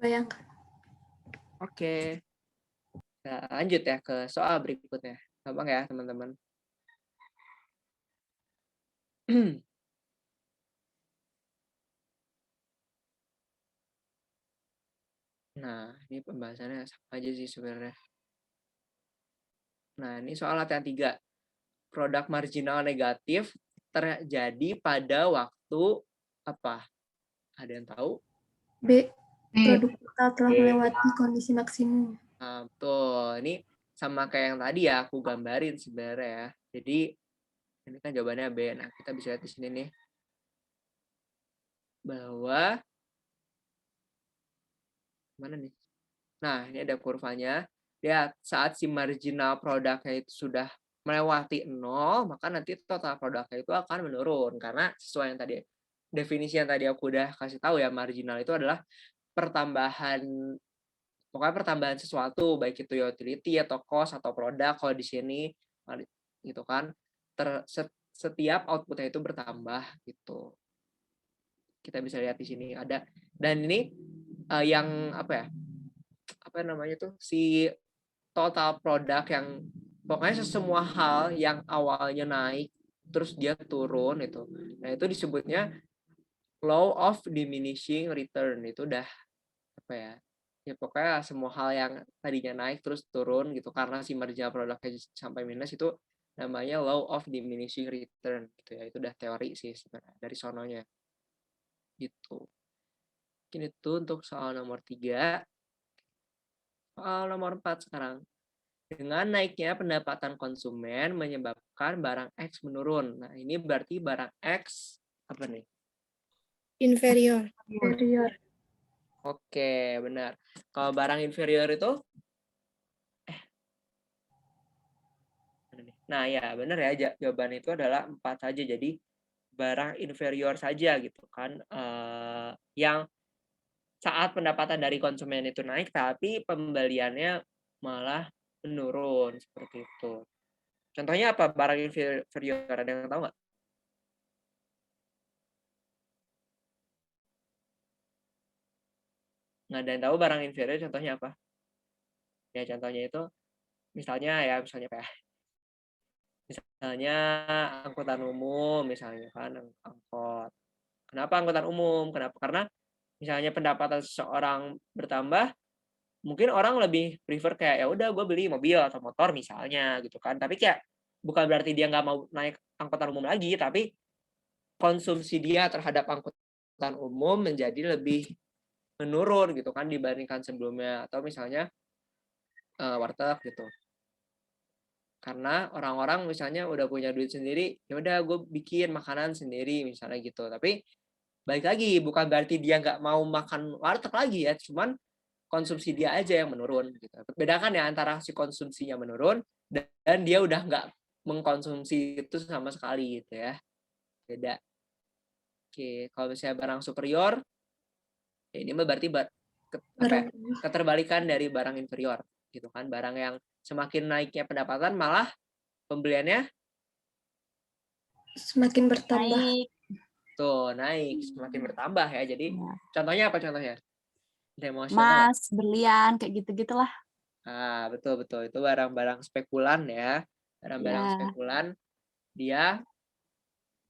Bayangkan. Oke. Kita lanjut ya ke soal berikutnya. Gampang ya, teman-teman. Nah, ini pembahasannya sama aja sih sebenarnya. Nah, ini soal latihan 3. Produk marginal negatif terjadi pada waktu apa? Ada yang tahu? B. Produk total telah melewati kondisi maksimum. Nah, betul. Ini sama kayak yang tadi ya aku gambarin sebenarnya ya. Jadi ini kan jawabannya B. Nah, kita bisa lihat di sini nih bahwa mana nih? Nah, ini ada kurvanya. Lihat, saat si marginal produknya itu sudah melewati 0, maka nanti total produknya itu akan menurun. Karena sesuai yang tadi, definisi yang tadi aku udah kasih tahu ya, marginal itu adalah pertambahan, pokoknya pertambahan sesuatu, baik itu utility atau cost atau produk. Kalau di sini, gitu kan, setiap outputnya itu bertambah gitu. Kita bisa lihat di sini ada, dan ini yang apa ya? Apa namanya tuh si total produk yang pokoknya semua hal yang awalnya naik terus dia turun itu. Nah, itu disebutnya law of diminishing return. Itu udah apa ya? Ya pokoknya semua hal yang tadinya naik terus turun gitu karena si marginal produknya sampai minus itu namanya law of diminishing return gitu ya. Itu udah teori sih sebenarnya dari sononya. Gitu. Mungkin itu untuk soal nomor 3. Soal nomor 4 sekarang. Dengan naiknya pendapatan konsumen menyebabkan barang X menurun. Nah, ini berarti barang X apa nih? Inferior. Inferior. Oke, benar. Kalau barang inferior itu nah ya benar ya, jawaban itu adalah 4 saja. Jadi barang inferior saja gitu kan, yang saat pendapatan dari konsumen itu naik tapi pembeliannya malah menurun seperti itu. Contohnya apa barang inferior, ada yang tahu nggak? Nggak ada yang tahu barang inferior contohnya apa? Ya contohnya itu misalnya kayak misalnya angkutan umum misalnya kan, angkot. Kenapa angkutan umum? Kenapa? Karena misalnya pendapatan seseorang bertambah, mungkin orang lebih prefer kayak ya udah gue beli mobil atau motor misalnya gitu kan. Tapi kayak bukan berarti dia nggak mau naik angkutan umum lagi, tapi konsumsi dia terhadap angkutan umum menjadi lebih menurun gitu kan dibandingkan sebelumnya. Atau misalnya warteg gitu. Karena orang-orang misalnya udah punya duit sendiri, ya udah gue bikin makanan sendiri misalnya gitu. Tapi balik lagi bukan berarti dia nggak mau makan warteg lagi ya, cuman konsumsi dia aja yang menurun gitu. Bedakan ya antara si konsumsinya menurun dan dia udah nggak mengkonsumsi itu sama sekali gitu ya. Beda. Oke, kalau misalnya barang superior, ya ini berarti keterbalikan dari barang inferior gitu kan. Barang yang semakin naiknya pendapatan malah pembeliannya Semakin bertambah. Naik. tuh naik, semakin bertambah ya. Jadi contohnya apa contohnya? Emas, berlian, kayak gitu-gitulah. Ah, betul. Itu barang-barang spekulan ya. Barang-barang spekulan dia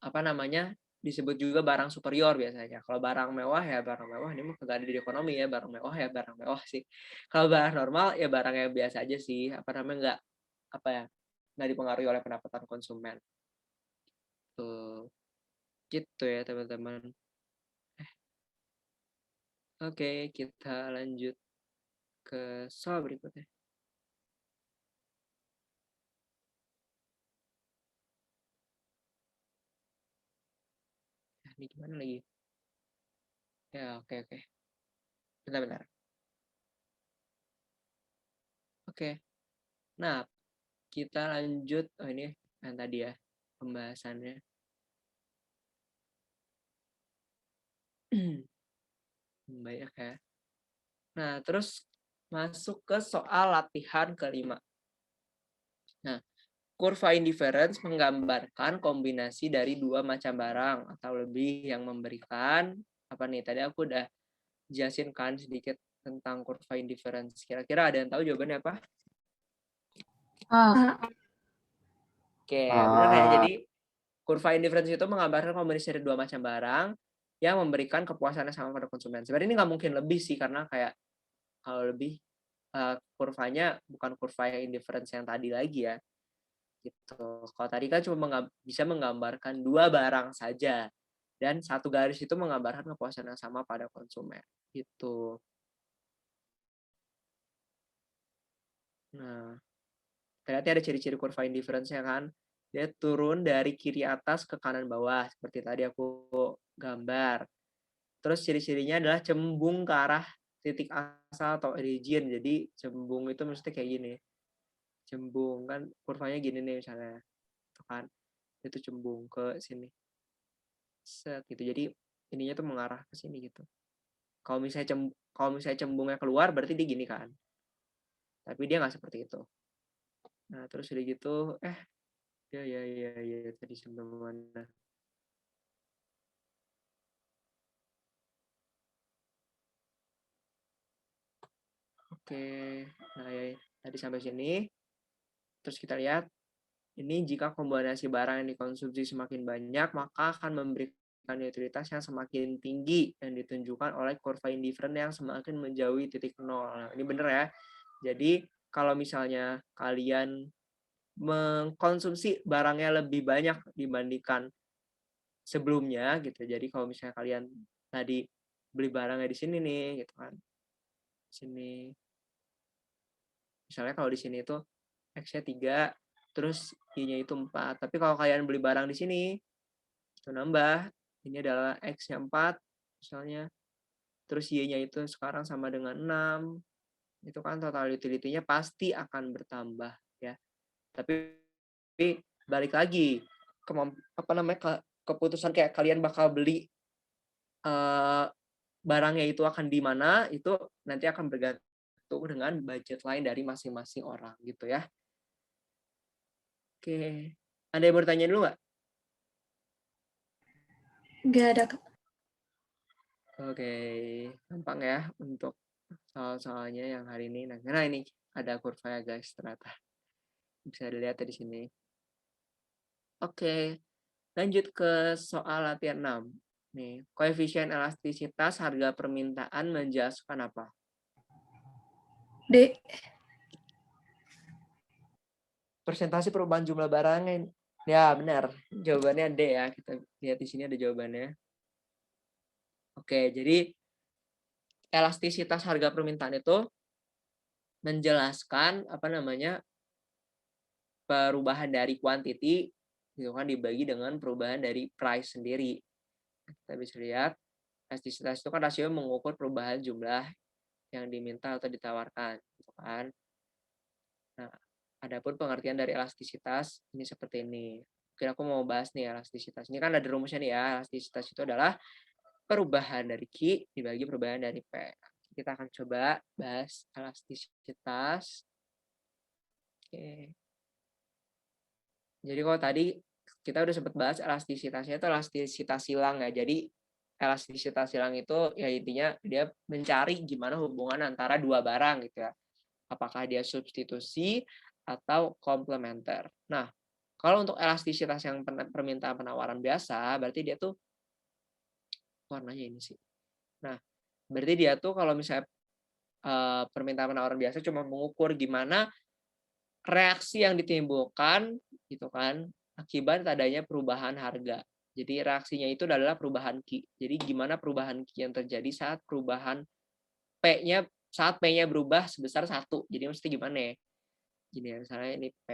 apa namanya? Disebut juga barang superior biasanya. Kalau barang mewah ya barang mewah, ini mah kagak ada di ekonomi ya, barang mewah ya barang mewah sih. Kalau barang normal ya barang yang biasa aja sih, apa namanya nggak dipengaruhi oleh pendapatan konsumen. Tuh. Gitu ya, teman-teman. Oke, kita lanjut ke soal berikutnya. Ini gimana lagi? Ya, oke. Bentar. Oke. Nah, kita lanjut. Oh, ini yang tadi ya, pembahasannya. Banyak ya. Nah, terus masuk ke soal latihan kelima. Nah, kurva indifference menggambarkan kombinasi dari dua macam barang atau lebih yang memberikan apa nih? Tadi aku udah jelasin kan sedikit tentang kurva indifference? Kira-kira ada yang tahu jawabannya apa? Oke, benar ya. Jadi kurva indifference itu menggambarkan kombinasi dari dua macam barang yang memberikan kepuasan yang sama pada konsumen. Sebenarnya ini nggak mungkin lebih sih, karena kayak kalau lebih kurvanya bukan kurva yang indifference yang tadi lagi ya. Gitu. Kalau tadi kan cuma bisa menggambarkan dua barang saja, dan satu garis itu menggambarkan kepuasan yang sama pada konsumen. Gitu. Nah, ternyata ada ciri-ciri kurva indifference-nya kan. Dia turun dari kiri atas ke kanan bawah, seperti tadi aku gambar. Terus ciri-cirinya adalah cembung ke arah titik asal atau origin. Jadi cembung itu mesti kayak gini. Cembung kan kurvanya gini nih misalnya. Itu kan. Itu cembung ke sini. Set gitu. Jadi ininya tuh mengarah ke sini gitu. Kalau misalnya cembungnya keluar berarti dia gini kan. Tapi dia nggak seperti itu. Nah, terus udah gitu ya tadi sampai mana? Oke. Nah, ya tadi sampai sini. Terus kita lihat ini jika kombinasi barang yang dikonsumsi semakin banyak, maka akan memberikan utilitas yang semakin tinggi yang ditunjukkan oleh kurva indifferent yang semakin menjauhi titik nol. Nah, ini benar ya. Jadi kalau misalnya kalian mengkonsumsi barangnya lebih banyak dibandingkan sebelumnya gitu. Jadi kalau misalnya kalian tadi beli barangnya di sini nih gitu kan. Sini. Misalnya kalau di sini itu X-nya 3, terus Y-nya itu 4. Tapi kalau kalian beli barang di sini itu nambah, ini adalah X-nya 4 misalnya. Terus Y-nya itu sekarang sama dengan 6. Itu kan total utility-nya pasti akan bertambah ya. Tapi balik lagi keputusan kayak kalian bakal beli barangnya itu akan di mana, itu nanti akan bergantung dengan budget lain dari masing-masing orang gitu ya. Oke, ada yang bertanya dulu nggak? Nggak ada, Kak. Oke, gampang ya untuk soal-soalnya yang hari ini. Nah, karena ini ada kurva ya guys, ternyata. Bisa dilihat di sini. Oke, lanjut ke soal latihan 6. Nih, koefisien elastisitas harga permintaan menjelaskan apa? D. Persentase perubahan jumlah barangnya. Ya, benar. Jawabannya D ya. Kita lihat di sini ada jawabannya. Oke, jadi elastisitas harga permintaan itu menjelaskan perubahan dari quantity itu kan dibagi dengan perubahan dari price sendiri. Kita bisa lihat elastisitas itu kan rasio mengukur perubahan jumlah yang diminta atau ditawarkan, gitu kan. Nah, adapun pengertian dari elastisitas ini seperti ini. Mungkin aku mau bahas nih elastisitas. Ini kan ada rumusnya nih ya. Elastisitas itu adalah perubahan dari Q dibagi perubahan dari P. Kita akan coba bahas elastisitas. Oke. Jadi kalau tadi kita udah sempat bahas elastisitasnya itu elastisitas silang ya. Jadi elastisitas silang itu ya intinya dia mencari gimana hubungan antara dua barang gitu ya. Apakah dia substitusi atau komplementer. Nah, kalau untuk elastisitas yang permintaan penawaran biasa, berarti dia tuh warnanya ini sih. Nah, berarti dia tuh kalau misalnya permintaan penawaran biasa cuma mengukur gimana reaksi yang ditimbulkan gitu kan akibat adanya perubahan harga. Jadi reaksinya itu adalah perubahan Q. Jadi gimana perubahan Q yang terjadi saat perubahan P-nya berubah sebesar 1. Jadi mesti gimana ya? Gini ya, misalnya ini P,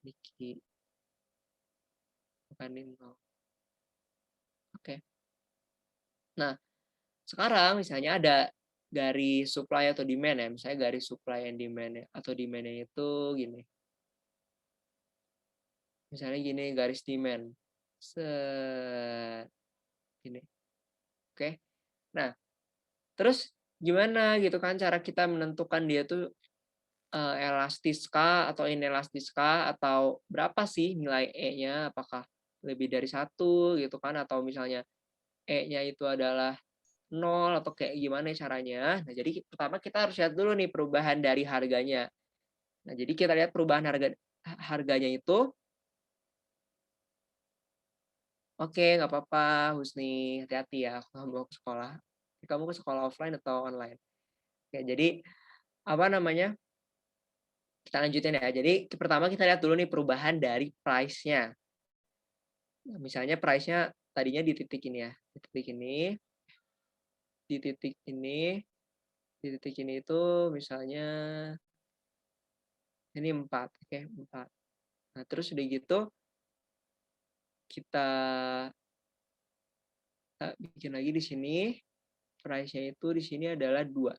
ini Q, bukan ini 0. Oke. Nah, sekarang misalnya ada garis supply atau demand ya. Misalnya garis supply and demand atau demand-nya itu gini. Misalnya gini garis demand. Gini. Oke. Nah, terus gimana gitu kan cara kita menentukan dia tuh elastis kah atau inelastis kah atau berapa sih nilai E-nya, apakah lebih dari 1 gitu kan, atau misalnya E-nya itu adalah nol atau kayak gimana caranya. Nah, jadi pertama kita harus lihat dulu nih perubahan dari harganya. Nah, jadi kita lihat perubahan harganya itu. Oke, nggak apa-apa, Husni. Hati-hati ya kalau mau ke sekolah. Kamu ke sekolah offline atau online? Oke, jadi apa namanya? Kita lanjutin ya. Jadi pertama kita lihat dulu nih perubahan dari price-nya. Nah, misalnya price-nya tadinya di titik ini ya. Di titik ini. Di titik ini. Di titik ini itu misalnya ini 4. Oke, 4. Nah, terus udah gitu kita bikin lagi di sini. Price-nya itu di sini adalah 2.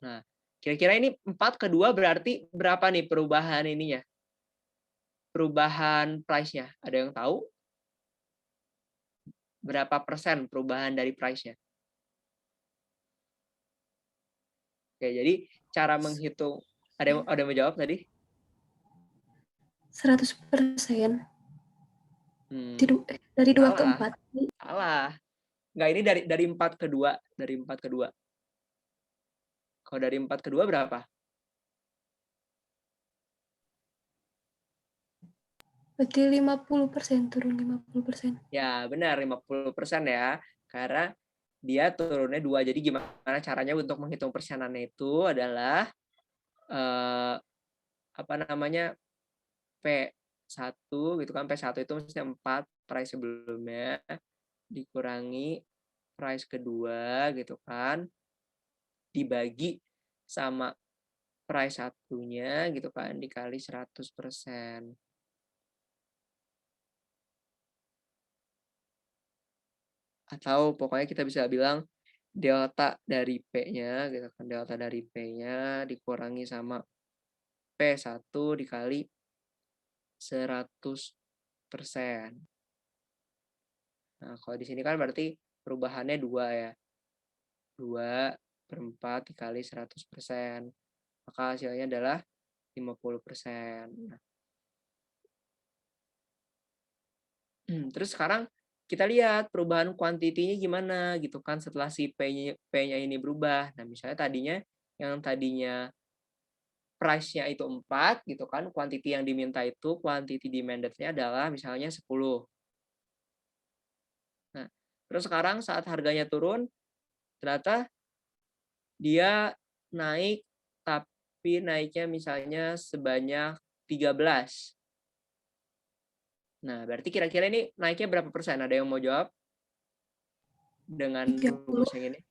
Nah, kira-kira ini 4 ke 2 berarti berapa nih perubahan ininya? Perubahan price-nya. Ada yang tahu? Berapa persen perubahan dari price-nya? Oke, jadi cara menghitung, ada yang mau jawab tadi? 100%. Hmm, Dari 2 ke salah. 4. Salah. Enggak, ini dari 4 ke 2. Dari 4 ke 2. Kalau dari 4 ke 2 berapa? Berarti 50%, turun 50%. Ya, benar, 50% ya. Karena dia turunnya 2. Jadi gimana caranya untuk menghitung persenannya itu adalah apa namanya? P1 gitu kan. P1 itu maksudnya 4 price sebelumnya dikurangi price kedua gitu kan. Dibagi sama price satunya gitu kan dikali 100%. Atau pokoknya kita bisa bilang delta dari P-nya gitu kan, delta dari P-nya dikurangi sama P1 dikali 100%. Nah, kalau di sini kan berarti perubahannya 2 ya. 2/4 dikali 100%. Maka hasilnya adalah 50%. Nah, terus sekarang kita lihat perubahan kuantitinya gimana gitu kan setelah si P-nya ini berubah. Nah, misalnya yang tadinya price-nya itu 4 gitu kan, quantity yang diminta itu, quantity demanded-nya adalah misalnya 10. Nah, terus sekarang saat harganya turun, ternyata dia naik, tapi naiknya misalnya sebanyak 13. Nah, berarti kira-kira ini naiknya berapa persen? Ada yang mau jawab? Dengan 30. rumus yang ini?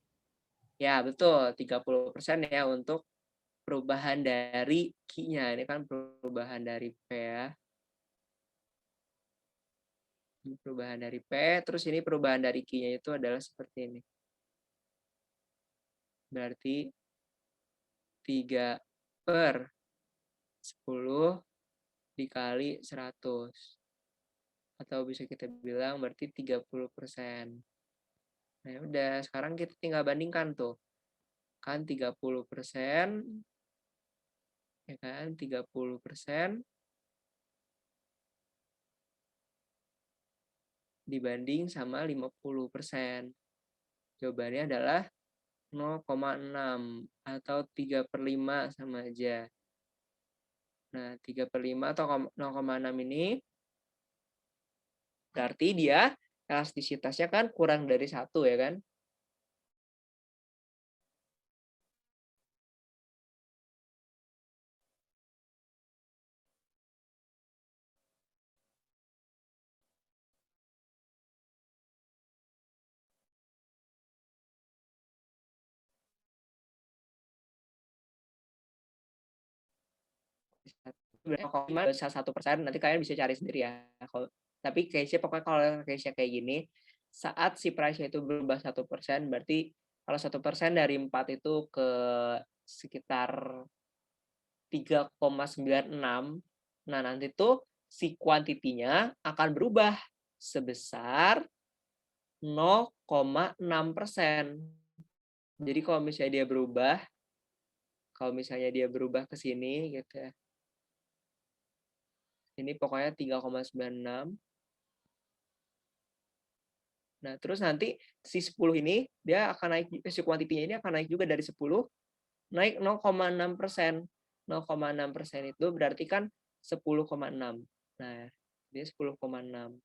Ya, betul. 30% ya untuk perubahan dari Q-nya. Ini kan perubahan dari P ya. Perubahan dari P, terus ini perubahan dari Q-nya itu adalah seperti ini. Berarti 3/10 dikali 100. Atau bisa kita bilang berarti 30%. Nah, udah, sekarang kita tinggal bandingkan tuh. Kan 30%, ya kan, 30% dibanding sama 50%. Jawabannya adalah 0,6 atau 3/5 sama aja. Nah, 3/5 atau 0,6 ini berarti dia elastisitasnya kan kurang dari 1 ya kan? Kalau 1% nanti kalian bisa cari sendiri ya. Tapi case-nya pokoknya kalau case-nya kayak gini, saat si price-nya itu berubah 1%, berarti kalau 1% dari 4 itu ke sekitar 3,96, nah nanti tuh si kuantitinya akan berubah sebesar 0,6%. Jadi kalau misalnya dia berubah ke sini gitu ya. Ini pokoknya 3,96. Nah, terus nanti si 10 ini dia akan naik, si kuantitinya ini akan naik juga dari 10, naik 0,6%. 0,6% itu berarti kan 10,6. Nah, dia 10,6.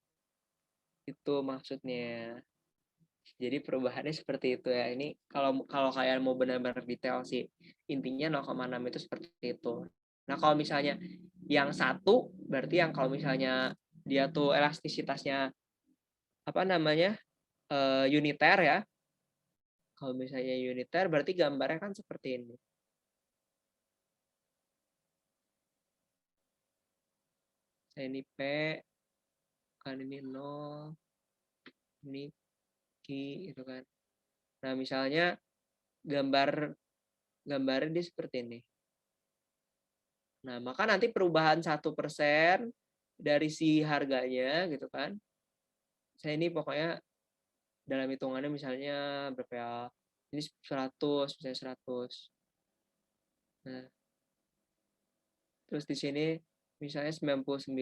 Itu maksudnya. Jadi perubahannya seperti itu ya. Ini kalau kalian mau benar-benar detail sih, intinya 0,6 itu seperti itu. Nah, kalau misalnya yang satu, berarti yang kalau misalnya dia tuh elastisitasnya apa namanya uniter ya. Kalau misalnya uniter, berarti gambarnya kan seperti ini. Ini P, kan ini 0, ini Q, gitu kan. Nah, misalnya gambarnya dia seperti ini. Nah, maka nanti perubahan 1% dari si harganya gitu kan. Saya ini pokoknya dalam hitungannya misalnya berapa ya? Ini 100, misalnya 100. Nah, terus di sini misalnya 99.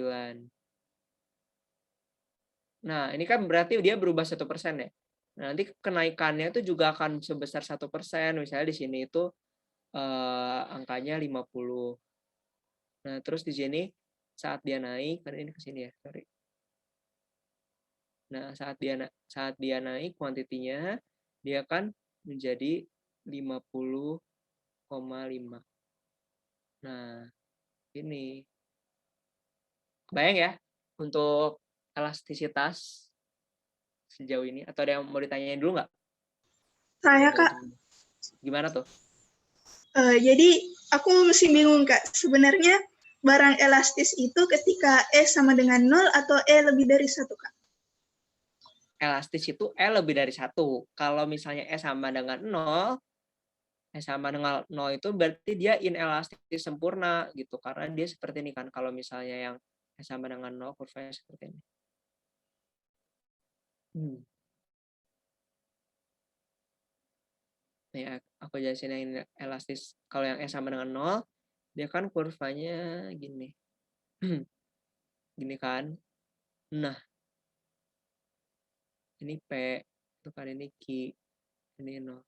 Nah, ini kan berarti dia berubah 1% ya. Nah, nanti kenaikannya itu juga akan sebesar 1%. Misalnya di sini itu angkanya 50. Nah, terus di sini saat dia naik, kan ini ke sini ya, sorry. Nah, saat dia naik kuantitinya, dia akan menjadi 50,5. Nah, ini. Kebayang ya untuk elastisitas sejauh ini? Atau ada yang mau ditanyain dulu nggak? Saya, Kak. Gimana tuh? Jadi aku masih bingung, Kak. Sebenarnya barang elastis itu ketika E sama dengan 0 atau E lebih dari 1, Kak? Elastis itu E lebih dari 1. Kalau misalnya E sama dengan 0, E sama dengan 0 itu berarti dia inelastis sempurna gitu. Karena dia seperti ini kan. Kalau misalnya yang E sama dengan 0, kurvanya seperti ini. Ya, aku jelasin yang elastis. Kalau yang E sama dengan 0, dia kan kurvanya gini. Gini kan. Nah, ini P, itu kan ini Q, ini 0.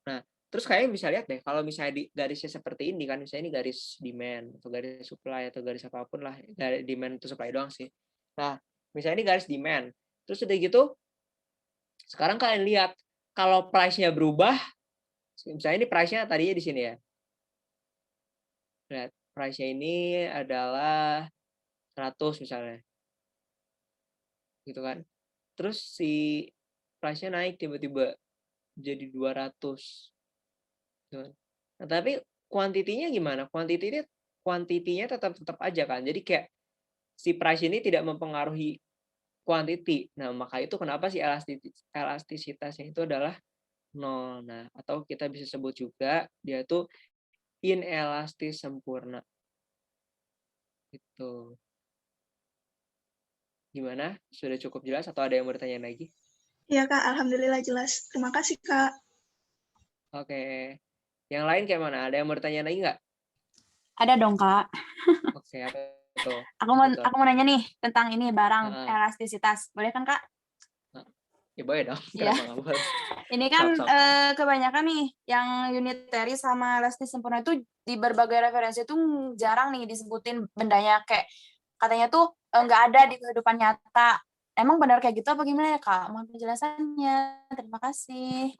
Nah, terus kalian bisa lihat deh, kalau misalnya di garisnya seperti ini kan, misalnya ini garis demand, atau garis supply, atau garis apapun lah, garis demand itu supply doang sih. Nah, misalnya ini garis demand. Terus udah gitu, sekarang kalian lihat, kalau price-nya berubah, misalnya ini price-nya tadinya di sini ya. Lihat, price-nya ini adalah 100 misalnya. Gitu kan. Terus si price-nya naik tiba-tiba jadi 200. Nah, tapi kuantitinya gimana? Kuantitinya tetap aja kan. Jadi kayak si price ini tidak mempengaruhi quantity. Nah, maka itu kenapa si elastisitasnya itu adalah 0. Nah, atau kita bisa sebut juga dia itu inelastis sempurna. Gitu. Gimana? Sudah cukup jelas atau ada yang mau ditanya lagi? Iya, Kak. Alhamdulillah jelas. Terima kasih, Kak. Oke. Yang lain kayak mana? Ada yang mau ditanya lagi nggak? Ada dong, Kak. Oke, apa itu? Aku mau nanya nih tentang ini barang elastisitas. Boleh kan, Kak? Ya boleh dong. Ya. Kenapa nggak boleh? Ini kan kebanyakan nih yang unitary sama elastis sempurna itu di berbagai referensi itu jarang nih disebutin bendanya, kayak katanya tuh nggak ada di kehidupan nyata. Emang benar kayak gitu apa gimana ya, Kak? Mohon penjelasannya. Terima kasih.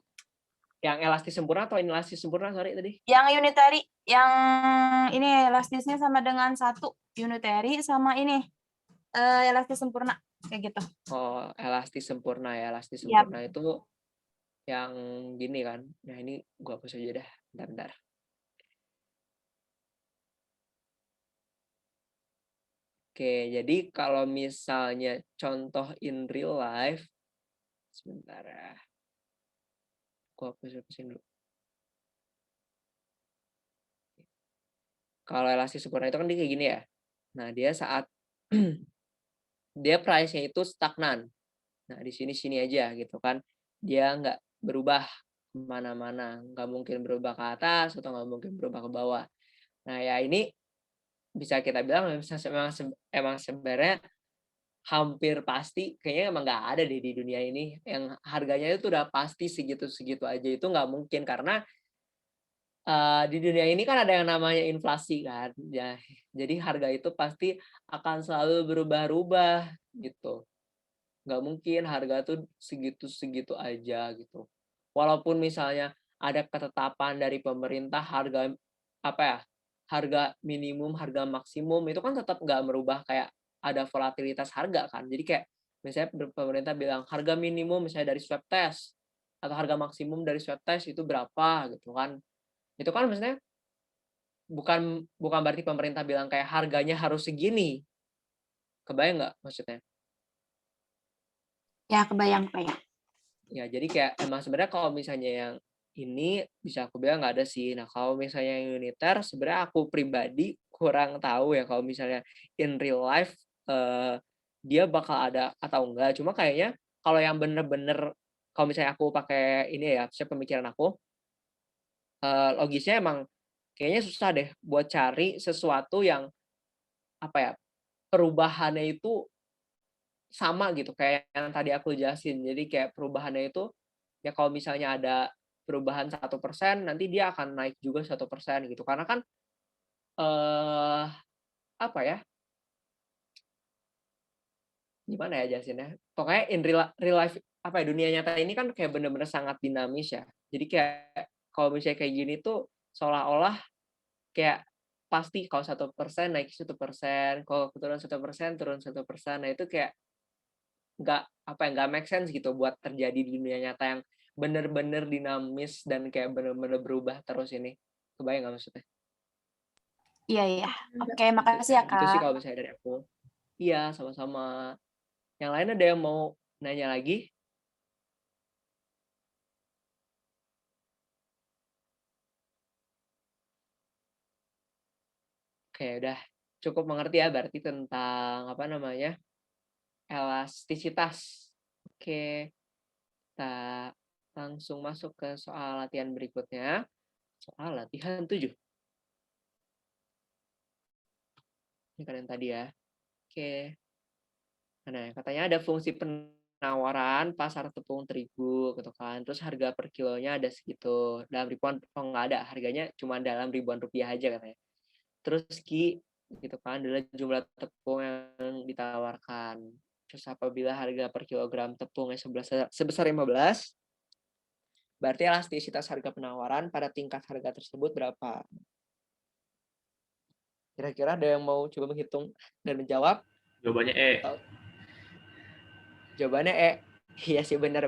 Yang elastis sempurna atau inelastis sempurna, sorry tadi? Yang unitary, yang ini elastisnya sama dengan 1 unitary sama ini elastis sempurna kayak gitu. Oh, elastis sempurna ya. Elastis sempurna itu yang gini kan. Nah, ini gua hapus aja dah. Bentar. Oke, jadi kalau misalnya contoh in real life, sebentar ya. Gua hapusin dulu. Kalau elastis sempurna itu kan dia kayak gini ya. Nah, dia saat dia price-nya itu stagnan. Nah, di sini aja gitu kan. Dia nggak berubah kemana-mana. Nggak mungkin berubah ke atas atau nggak mungkin berubah ke bawah. Nah, ya ini bisa kita bilang emang sebenarnya hampir pasti kayaknya emang nggak ada deh di dunia ini yang harganya itu udah pasti segitu-segitu aja, itu nggak mungkin karena di dunia ini kan ada yang namanya inflasi kan, ya. Jadi harga itu pasti akan selalu berubah-ubah gitu. Nggak mungkin harga tuh segitu-segitu aja gitu. Walaupun misalnya ada ketetapan dari pemerintah harga apa ya, harga minimum, harga maksimum itu kan tetap nggak merubah kayak ada volatilitas harga kan. Jadi kayak misalnya pemerintah bilang harga minimum misalnya dari swab test atau harga maksimum dari swab test itu berapa gitu kan. Itu kan maksudnya bukan bukan berarti pemerintah bilang kayak harganya harus segini. Kebayang nggak maksudnya? Ya, kebayang. Ya, jadi kayak emang sebenarnya kalau misalnya yang ini bisa aku bilang nggak ada sih. Nah, kalau misalnya yang uniter, sebenarnya aku pribadi kurang tahu ya kalau misalnya in real life dia bakal ada atau enggak. Cuma kayaknya kalau yang bener-bener kalau misalnya aku pakai ini ya, saya pemikiran aku, logisnya emang kayaknya susah deh buat cari sesuatu yang apa ya, perubahannya itu sama gitu kayak yang tadi aku jelasin. Jadi kayak perubahannya itu ya kalau misalnya ada perubahan 1%, nanti dia akan naik juga 1% gitu. Karena kan eh apa ya? Gimana ya jelasinnya? Pokoknya in real life apa ya, dunia nyata ini kan kayak bener-bener sangat dinamis ya. Jadi kayak kalau misalnya kayak gini tuh seolah-olah kayak pasti kalau 1% naik 1%, kalau turun 1% turun 1%. Nah itu kayak nggak apa ya, nggak make sense gitu buat terjadi di dunia nyata yang bener-bener dinamis dan kayak bener-bener berubah terus ini. Kebayang nggak maksudnya? Iya. Oke, makasih ya, Gitu sih Kak. kalau misalnya dari aku. Iya, sama-sama. Yang lain ada yang mau nanya lagi? Oke, udah cukup mengerti ya berarti tentang apa namanya elastisitas. Oke, kita langsung masuk ke soal latihan berikutnya. Soal latihan 7. Ini kan yang tadi ya. Oke. Nah, katanya ada fungsi penawaran pasar tepung terigu gitu kan. Terus harga per kilonya ada segitu. Dalam ribuan, oh nggak ada. Harganya cuma dalam ribuan rupiah aja katanya. Terus Ki, gitu kan, adalah jumlah tepung yang ditawarkan. Terus apabila harga per kilogram tepungnya sebesar 15, berarti elastisitas harga penawaran pada tingkat harga tersebut berapa? Kira-kira ada yang mau coba menghitung dan menjawab? Jawabannya E. Atau jawabannya E. Iya sih, benar.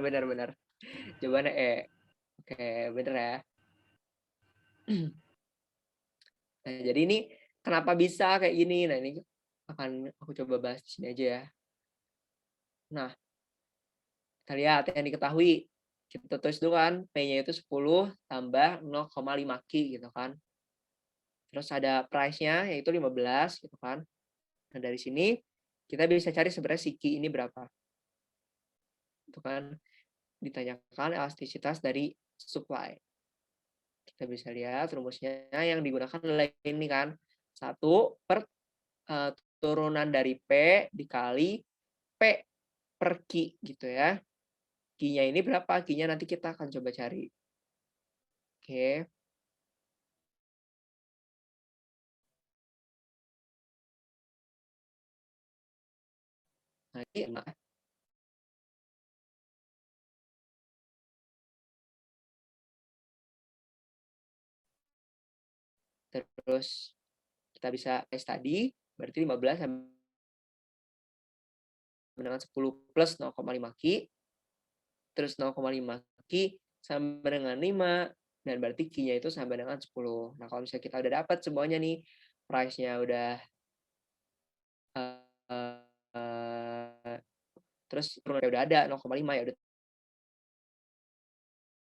Jawabannya E. Oke, bener ya. Nah, jadi ini kenapa bisa kayak gini? Nah, ini akan aku coba bahas di sini aja ya. Nah, kita lihat yang diketahui. Kita tulis dulu kan, P-nya itu 10 tambah 0,5 Ki gitu kan. Terus ada price-nya yaitu 15 gitu kan. Nah, dari sini kita bisa cari sebenarnya si Ki ini berapa. Itu kan ditanyakan elastisitas dari supply. Kita bisa lihat rumusnya yang digunakan adalah ini kan. 1 per turunan dari P dikali P per Q gitu ya. Q-nya ini berapa? Q-nya nanti kita akan coba cari. Oke. Nah, ini terus kita bisa tes tadi, berarti 15 sama dengan 10 plus 0,5 Q, terus 0,5 Q sama dengan 5, dan berarti Q-nya itu sama dengan 10. Nah, kalau misalnya kita udah dapat semuanya nih, price-nya udah terus turunnya udah ada 0,5 ya udah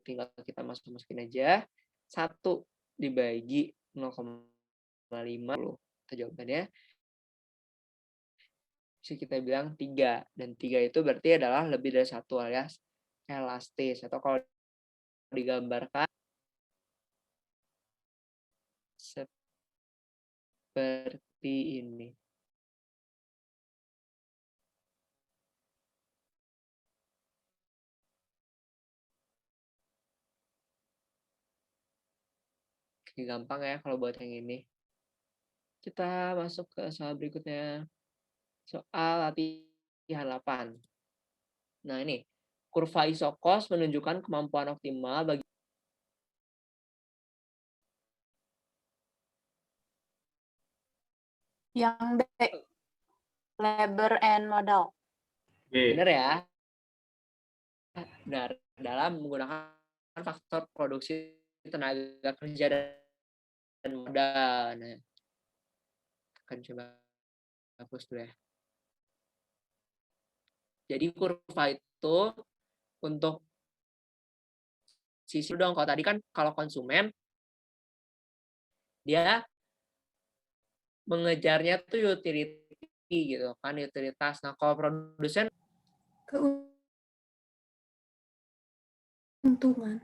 tinggal kita masukin aja 1 dibagi 0,5 kita jawabannya bisa kita bilang 3, dan 3 itu berarti adalah lebih dari 1 alias elastis, atau kalau digambarkan seperti ini. Oke, gampang ya kalau buat yang ini. Kita masuk ke soal berikutnya. Soal latihan 8. Nah, ini. Kurva isokos menunjukkan kemampuan optimal bagi Yang B, labor and modal. benar ya. Benar. Dalam menggunakan faktor produksi tenaga kerja dan modal. Nah, akan coba hapus dulu ya. Jadi kurva itu untuk sisi dong. Kalau tadi kan kalau konsumen dia mengejarnya tuh utility gitu kan, utilitas. Nah, kalau produsen Keuntungan.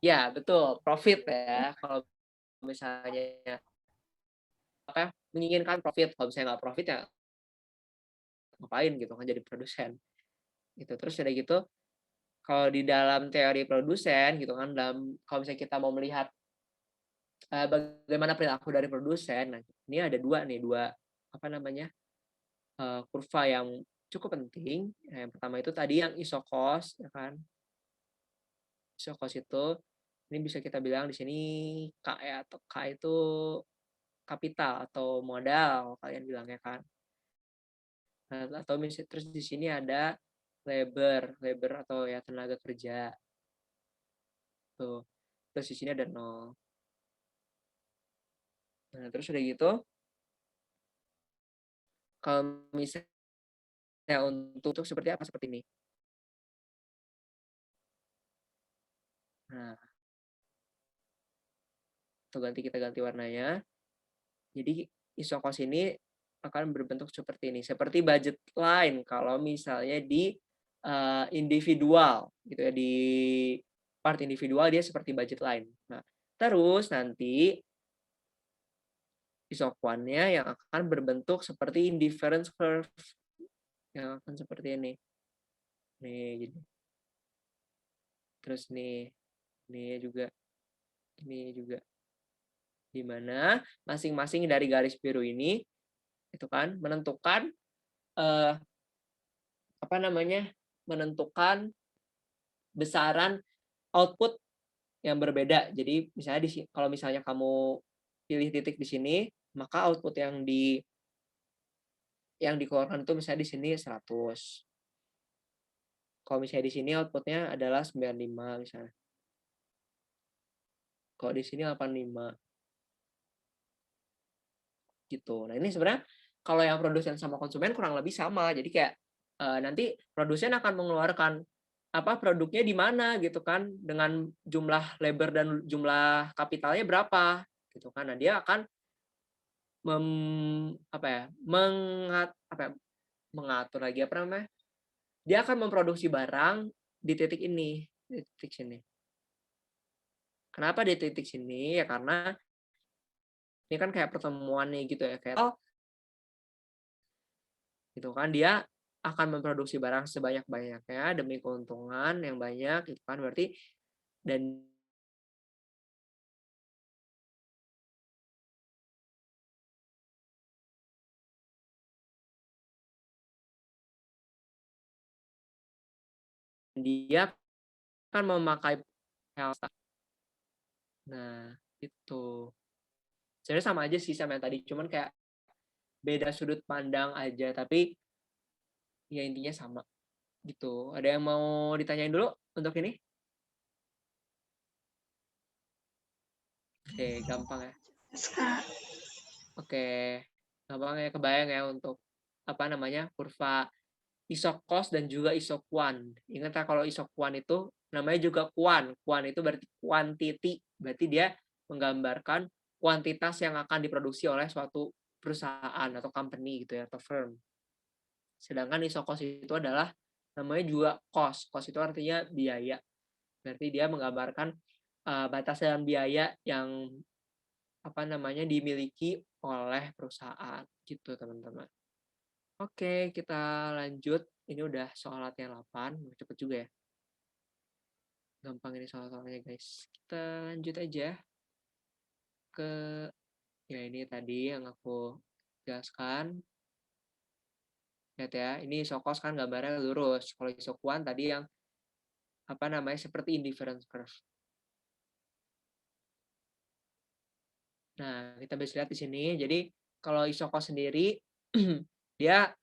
ya betul, profit ya. Kalau misalnya apa menginginkan profit, kalau misalnya nggak profit ya ngapain gitu kan jadi produsen. Gitu. Terus udah gitu kalau di dalam teori produsen gitu kan, kalau misalnya kita mau melihat bagaimana perilaku dari produsen, nah ini ada dua apa namanya kurva yang cukup penting. Yang pertama itu tadi yang isokos, ya kan? Isokos itu ini bisa kita bilang di sini K ya, atau K itu kapital atau modal kalian bilangnya kan. Nah, atau misalnya terus di sini ada labor atau ya tenaga kerja. Tuh. Terus di sini ada 0. Nah, terus udah gitu kalau misalnya untuk seperti apa seperti ini. Nah, kita ganti warnanya. Jadi isokos ini akan berbentuk seperti ini, seperti budget line kalau misalnya di individual gitu ya, di part individual dia seperti budget line. Nah, terus nanti isoquantnya yang akan berbentuk seperti indifference curve yang akan seperti ini. Nih, jadi terus nih juga ini juga, di mana masing-masing dari garis biru ini itu kan menentukan apa namanya menentukan besaran output yang berbeda. Jadi misalnya kalau misalnya kamu pilih titik di sini, maka output yang dikeluarkan itu misalnya di sini 100. Kalau misalnya di sini outputnya adalah 95 misalnya. Kalau di sini 85. Gitu. Nah, ini sebenarnya kalau yang produsen sama konsumen kurang lebih sama. Jadi kayak nanti produsen akan mengeluarkan apa produknya di mana gitu kan dengan jumlah labor dan jumlah kapitalnya berapa gitu kan. Nah, dia akan mengatur lagi apa namanya? Dia akan memproduksi barang di titik ini, di titik sini. Kenapa di titik sini? Ya karena ini kan kayak pertemuan nih gitu ya, kayak gitu kan, dia akan memproduksi barang sebanyak-banyaknya demi keuntungan yang banyak gitu kan, berarti dan dia kan memakai Elsa. Nah, itu sebenarnya sama aja sih sama yang tadi, cuman kayak beda sudut pandang aja, tapi ya intinya sama gitu. Ada yang mau ditanyain dulu untuk ini? Oke, gampang ya. Oke, gampang ya, kebayang ya untuk apa namanya kurva isokos dan juga isokuan. Ingat ya kalau isokuan itu namanya juga kuan. Kuan itu berarti quantity, berarti dia menggambarkan kuantitas yang akan diproduksi oleh suatu perusahaan atau company gitu ya, atau firm. Sedangkan isokos itu adalah namanya juga cost. Cost itu artinya biaya. Berarti dia menggambarkan batas dalam biaya yang apa namanya dimiliki oleh perusahaan gitu teman-teman. Oke, kita lanjut. Ini udah soal latihan 8, cepet juga ya. Gampang ini soal-soalnya guys. Kita lanjut aja. ke ya ini tadi yang aku jelaskan. Lihat ya, ini isokos kan gambarnya lurus. Kalau isokuan tadi yang apa namanya seperti indifference curve. Nah, kita bisa lihat di sini. Jadi kalau isokos sendiri dia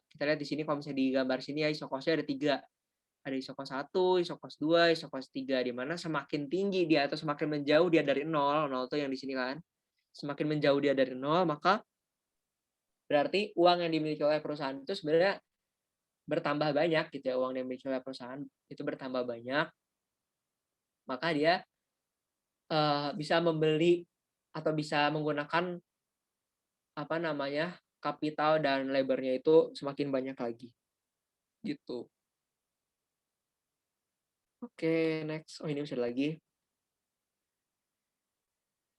kita lihat di sini kalau misalnya di gambar sini ya isokosnya ada 3. Ada isokos 1, isokos 2, isokos 3, di mana semakin tinggi dia atau semakin menjauh dia dari 0 tuh yang di sini kan. Semakin menjauh dia dari 0, maka berarti uang yang dimiliki oleh perusahaan itu sebenarnya bertambah banyak gitu ya, uang yang dimiliki oleh perusahaan itu bertambah banyak, maka dia bisa membeli atau bisa menggunakan apa namanya kapital dan labor-nya itu semakin banyak lagi gitu. Oke, next. Oh, ini bisa lagi.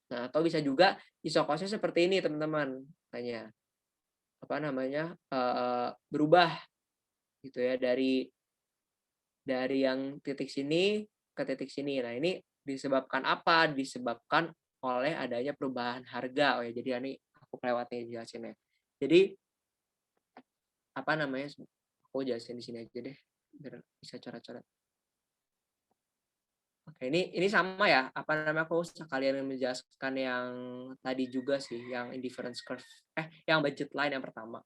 Nah, atau bisa juga isokosnya seperti ini, teman-teman. Tanya apa namanya berubah gitu ya dari yang titik sini ke titik sini. Nah, ini disebabkan apa? Disebabkan oleh adanya perubahan harga. Oh ya, jadi ini aku kelewatnya jelasinnya. Jadi apa namanya? Aku jelasin di sini aja deh, biar bisa coret-coret. Oke, ini sama ya. Apa namanya? Aku sekalian menjelaskan yang tadi juga sih, yang indifference curve. Yang budget line yang pertama.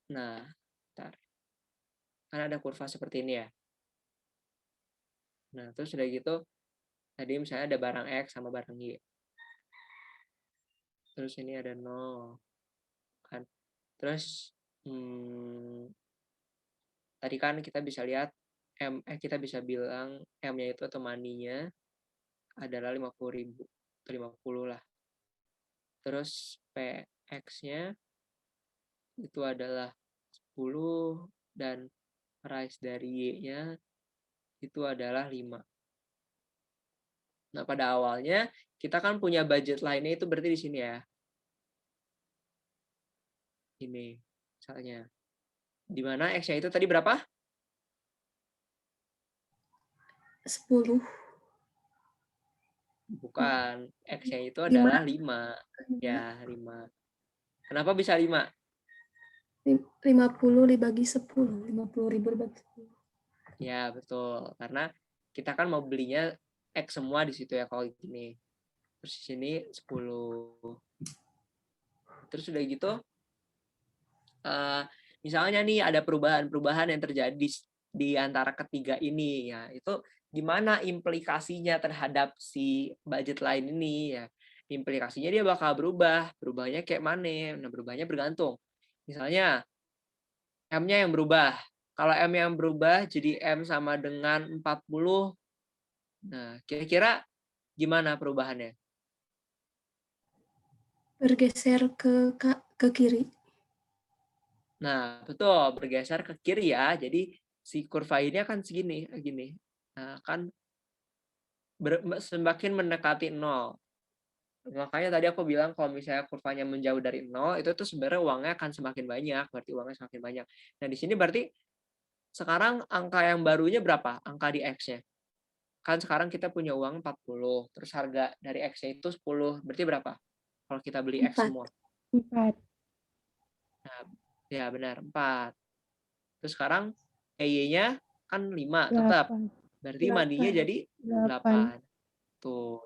Nah, bentar. Kan ada kurva seperti ini ya. Nah, terus udah gitu, tadi misalnya ada barang X sama barang Y. Terus ini ada 0. Kan. Terus, tadi kan kita bisa lihat, kita bisa bilang M-nya itu atau money-nya adalah 50.000. Atau 50 lah. Terus PX-nya itu adalah 10 dan price dari Y-nya itu adalah 5. Nah, pada awalnya kita kan punya budget line-nya itu berarti di sini ya. Ini misalnya. Di mana X-nya itu tadi berapa? 10. Bukan. X-nya itu adalah 5. Ya, 5. Kenapa bisa 5? 50 dibagi 10. 50.000 dibagi 10. Ya, betul. Karena kita kan mau belinya X semua di situ ya kalau gini. Terus di sini 10. Terus udah gitu, misalnya nih ada perubahan-perubahan yang terjadi di antara ketiga ini ya. Itu gimana implikasinya terhadap si budget line ini ya. Implikasinya dia bakal berubah. Berubahnya kayak mana? Nah, berubahnya bergantung. Misalnya M-nya yang berubah. Kalau M yang berubah jadi M sama dengan 40. Nah, kira-kira gimana perubahannya? Bergeser ke kiri. Nah, betul, bergeser ke kiri ya. Jadi si kurva ini akan segini, gini. Nah, kan semakin mendekati 0. Makanya tadi aku bilang kalau misalnya kurvanya menjauh dari 0, itu tuh sebenarnya uangnya akan semakin banyak, berarti uangnya semakin banyak. Nah, di sini berarti sekarang angka yang barunya berapa? Angka di X-nya. Kan sekarang kita punya uang 40, terus harga dari X-nya itu 10, berarti berapa? Kalau kita beli X 4. semua. 4. Nah, ya benar, 4. Terus sekarang EY-nya kan 5 tetap. Berarti money-nya jadi 8. Tuh.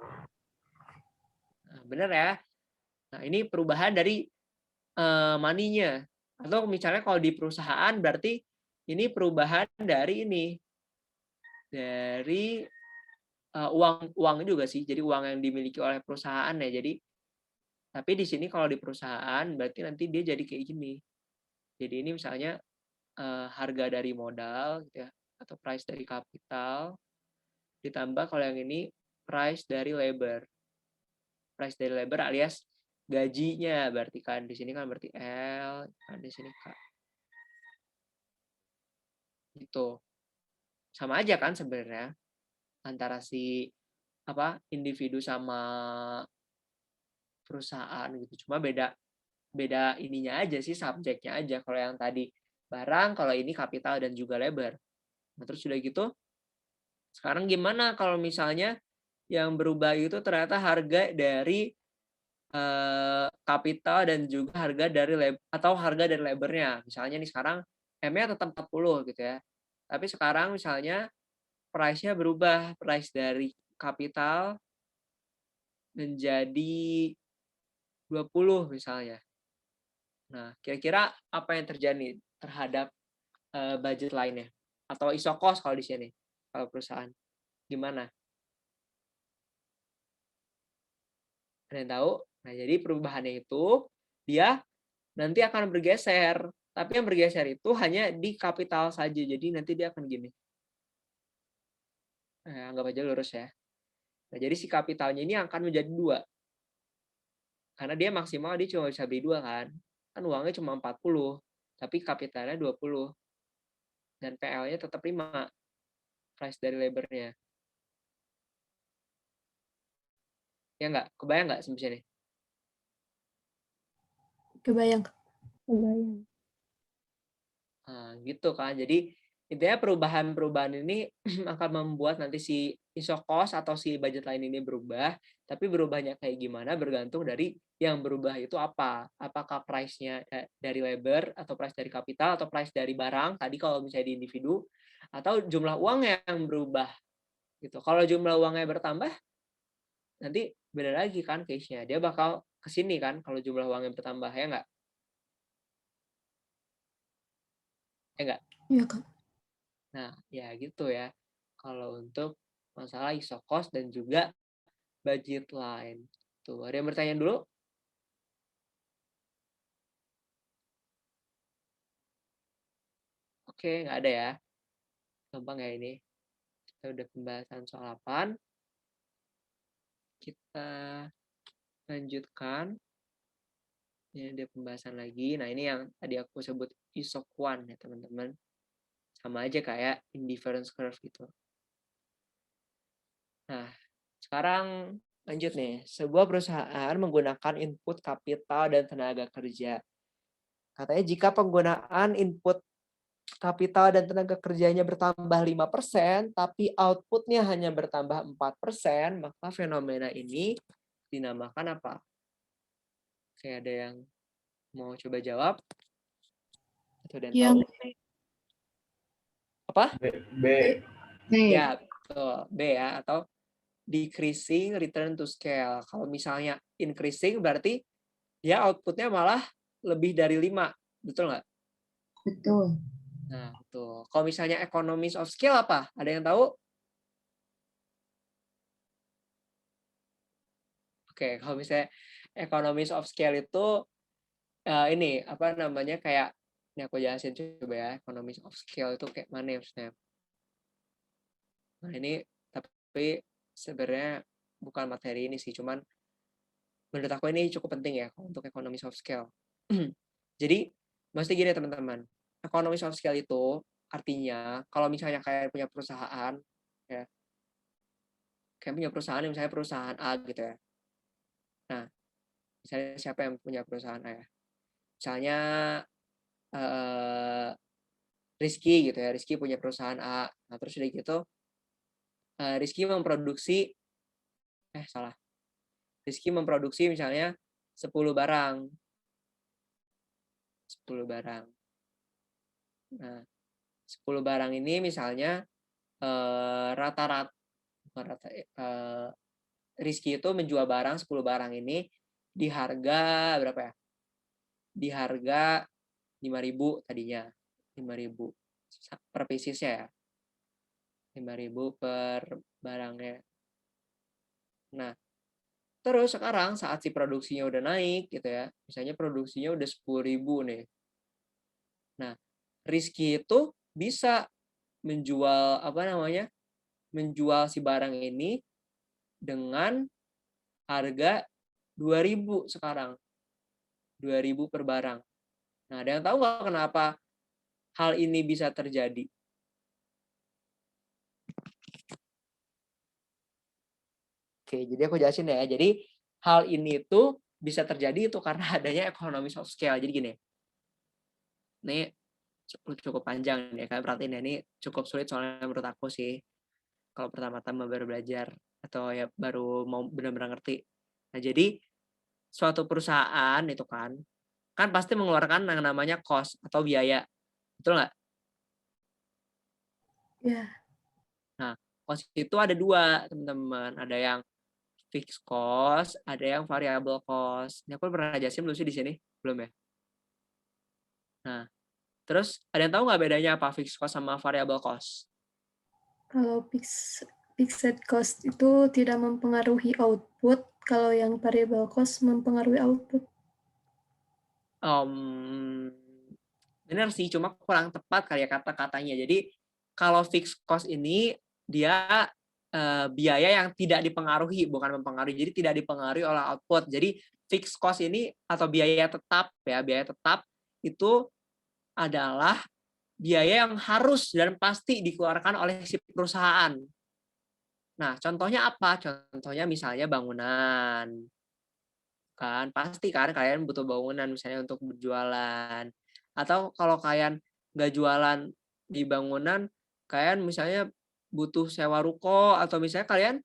Nah, benar ya. Nah, ini perubahan dari money-nya. Atau misalnya kalau di perusahaan berarti ini perubahan dari ini. Dari uang juga sih. Jadi uang yang dimiliki oleh perusahaan ya. Jadi tapi di sini kalau di perusahaan berarti nanti dia jadi kayak gini. Jadi ini misalnya harga dari modal gitu ya, atau price dari kapital, ditambah kalau yang ini price dari labor. Price dari labor alias gajinya, berarti kan di sini kan berarti L, kan di sini K. Gitu. Sama aja kan sebenarnya antara si individu sama perusahaan gitu. Cuma beda ininya aja sih, subjeknya aja. Kalau yang tadi barang, kalau ini kapital dan juga labor. Nah, terus sudah gitu, sekarang gimana kalau misalnya yang berubah itu ternyata harga dari kapital dan juga harga dari harga dari labornya. Misalnya nih sekarang M-nya tetap 40 gitu ya. Tapi sekarang misalnya price-nya berubah, price dari kapital menjadi 20 misalnya. Nah, kira-kira apa yang terjadi terhadap budget lainnya? Atau iso cost kalau di sini, kalau perusahaan. Gimana? Ada yang tahu? Nah, jadi perubahannya itu dia nanti akan bergeser. Tapi yang bergeser itu hanya di kapital saja. Jadi nanti dia akan gini. Anggap aja lurus ya. Nah, jadi si kapitalnya ini akan menjadi 2. Karena dia maksimal dia cuma bisa beli 2 kan. Kan uangnya cuma 40. Tapi kapitalnya 20. Dan PL-nya tetap 5. Price dari labor-nya. Ya nggak? Kebayang nggak sampai sini? Kebayang. Nah, gitu kan. Jadi intinya perubahan-perubahan ini akan membuat nanti si iso cost atau si budget line ini berubah, tapi berubahnya kayak gimana bergantung dari yang berubah itu apa. Apakah price-nya dari labor, atau price dari kapital, atau price dari barang, tadi kalau misalnya di individu, atau jumlah uang yang berubah. Gitu. Kalau jumlah uangnya bertambah, nanti beda lagi kan case-nya. Dia bakal ke sini kan kalau jumlah uangnya bertambah, ya nggak? Ya nggak? Iya, Kak. Nah, ya gitu ya. Kalau untuk masalah iso cost dan juga budget line. Tuh, ada yang bertanya dulu? Oke, nggak ada ya. Gampang ya ini. Kita udah pembahasan soal 8. Kita lanjutkan. Ini ada pembahasan lagi. Nah, ini yang tadi aku sebut isoquant ya, teman-teman. Sama aja kayak indifference curve gitu. Nah, sekarang lanjut nih. Sebuah perusahaan menggunakan input kapital dan tenaga kerja. Katanya jika penggunaan input kapital dan tenaga kerjanya bertambah 5%, tapi outputnya hanya bertambah 4%, maka fenomena ini dinamakan apa? Oke, ada yang mau coba jawab? Atau ada yang tahu? Apa? B. Ya, betul. B ya, atau decreasing return to scale. Kalau misalnya increasing berarti dia outputnya malah lebih dari 5. Betul nggak? Betul. Nah, betul. Kalau misalnya economies of scale apa? Ada yang tahu? Oke, kalau misalnya economies of scale itu ini apa namanya kayak ini aku jelasin coba ya, economies of scale itu kayak mana ya maksudnya. Nah, ini tapi sebenarnya bukan materi ini sih, cuman menurut aku ini cukup penting ya untuk economies of scale. Jadi, mesti gini teman-teman. Economies of scale itu artinya kalau misalnya kayak punya perusahaan ya. Kayak punya perusahaan misalnya perusahaan A gitu ya. Nah, misalnya siapa yang punya perusahaan A ya? Misalnya Rizky gitu ya. Rizky punya perusahaan A. Nah, terus udah gitu Rizky memproduksi Rizky memproduksi misalnya 10 barang. 10 barang. Nah, 10 barang ini misalnya rata-rata Rizky itu menjual barang 10 barang ini di harga berapa ya? Di harga 5.000 tadinya. 5.000 per piecesnya ya. 5.000 per barangnya. Nah, terus sekarang saat si produksinya udah naik gitu ya. Misalnya produksinya udah 10.000 nih. Nah, Rizky itu bisa menjual menjual si barang ini dengan harga 2.000 sekarang. 2.000 per barang. Nah, ada yang tahu nggak kenapa hal ini bisa terjadi? Oke, jadi aku jelasin ya. Jadi hal ini tuh bisa terjadi itu karena adanya economies of scale. Jadi gini, ini cukup panjang ya kan, perhatiin ya, ini cukup sulit soalnya menurut aku sih. Kalau pertama-tama baru belajar atau ya baru mau benar-benar ngerti. Nah, jadi suatu perusahaan itu kan pasti mengeluarkan yang namanya cost atau biaya. Betul nggak? Ya, Nah, cost itu ada 2, teman-teman. Ada yang fixed cost, ada yang variable cost. Ini aku pernah jelasin belum sih di sini? Belum ya? Nah, terus ada yang tahu nggak bedanya apa fixed cost sama variable cost? kalau fixed cost itu tidak mempengaruhi output, kalau yang variable cost mempengaruhi output. Benar sih, cuma kurang tepat kali ya kata-katanya. Jadi kalau fixed cost ini dia biaya yang tidak dipengaruhi, bukan mempengaruhi. Jadi tidak dipengaruhi oleh output. Jadi fixed cost ini atau biaya tetap ya, biaya tetap itu adalah biaya yang harus dan pasti dikeluarkan oleh si perusahaan. Nah, contohnya apa? Contohnya misalnya bangunan. Kan pasti kan kalian butuh bangunan misalnya untuk berjualan. Atau kalau kalian nggak jualan di bangunan, kalian misalnya butuh sewa ruko atau misalnya kalian